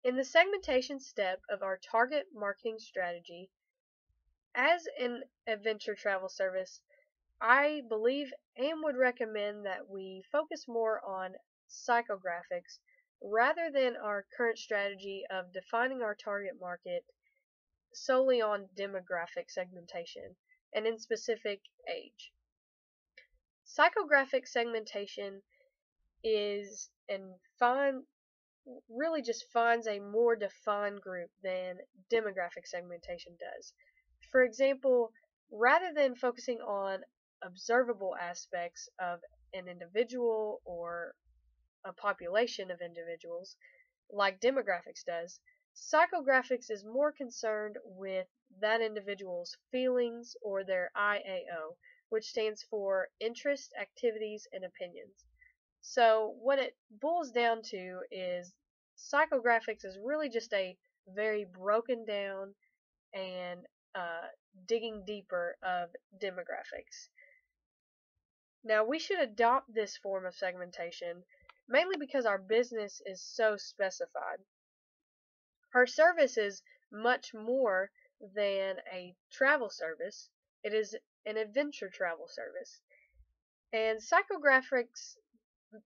In the segmentation step of our target marketing strategy, as an adventure travel service, I believe and would recommend that we focus more on psychographics rather than our current strategy of defining our target market solely on demographic segmentation and in specific age. Psychographic segmentation is and really just finds a more defined group than demographic segmentation does. For example, rather than focusing on observable aspects of an individual or a population of individuals, like demographics does, psychographics is more concerned with that individual's feelings or their IAO, which stands for interest, activities, and opinions. So what it boils down to is psychographics is really just a very broken down and digging deeper of demographics. Now we should adopt this form of segmentation mainly because our business is so specified. Our service is much more than a travel service. It is an adventure travel service. And psychographics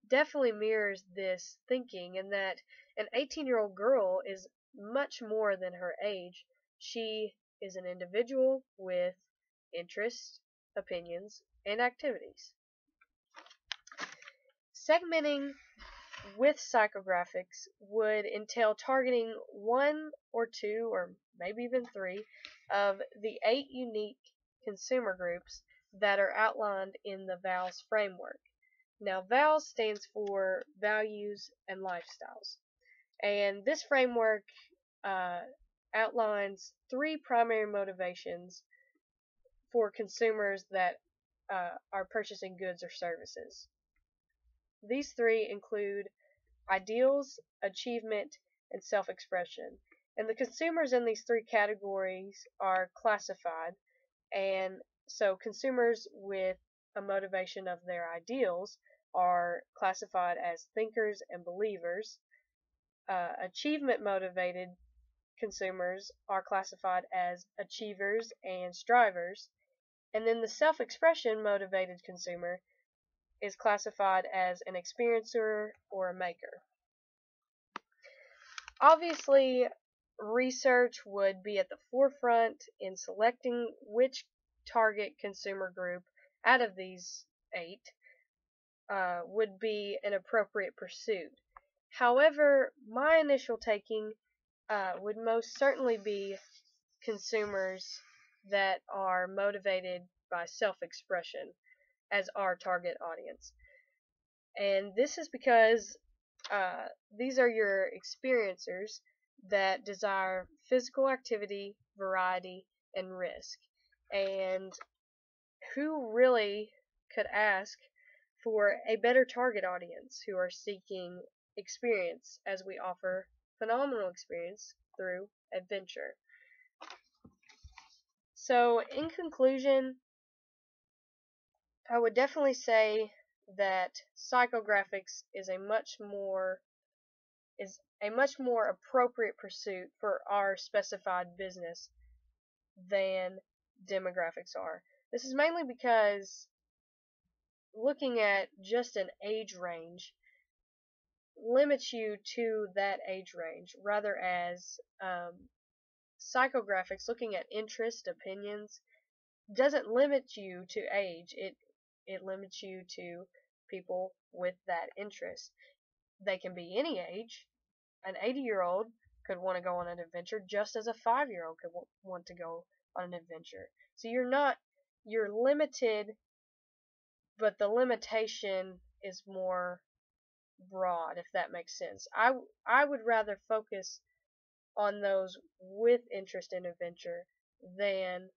definitely mirrors this thinking in that an 18-year-old girl is much more than her age. She is an individual with interests, opinions, and activities. Segmenting with psychographics would entail targeting one or two or maybe even three of the 8 unique consumer groups that are outlined in the VALS framework. Now, VALS stands for Values and Lifestyles, and this framework outlines 3 primary motivations for consumers that are purchasing goods or services. These 3 include ideals, achievement, and self-expression. And the consumers in these 3 categories are classified, and so consumers with a motivation of their ideals are classified as thinkers and believers. Achievement motivated consumers are classified as achievers and strivers. And then the self-expression motivated consumer is classified as an experiencer or a maker. Obviously, research would be at the forefront in selecting which target consumer group out of these 8 would be an appropriate pursuit. However, my initial taking would most certainly be consumers that are motivated by self-expression as our target audience. And this is because these are your experiencers that desire physical activity, variety, and risk. And who really could ask for a better target audience who are seeking experience, as we offer phenomenal experience through adventure. So in conclusion, I would definitely say that psychographics is a much more appropriate pursuit for our specified business than demographics are. This is mainly because looking at just an age range limits you to that age range, rather as psychographics, looking at interest, opinions, doesn't limit you to age. It limits you to people with that interest. They can be any age. An 80-year-old could want to go on an adventure just as a 5-year-old could want to go on an adventure. So you're limited, but the limitation is more broad, if that makes sense. I would rather focus on those with interest in adventure than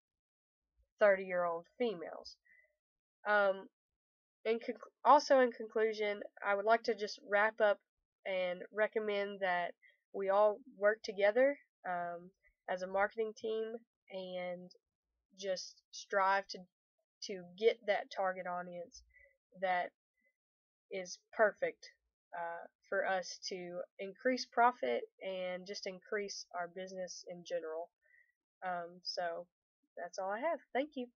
30-year-old females. Also in conclusion, I would like to just wrap up and recommend that we all work together as a marketing team and just strive to get that target audience that is perfect for us to increase profit and just increase our business in general. So that's all I have. Thank you.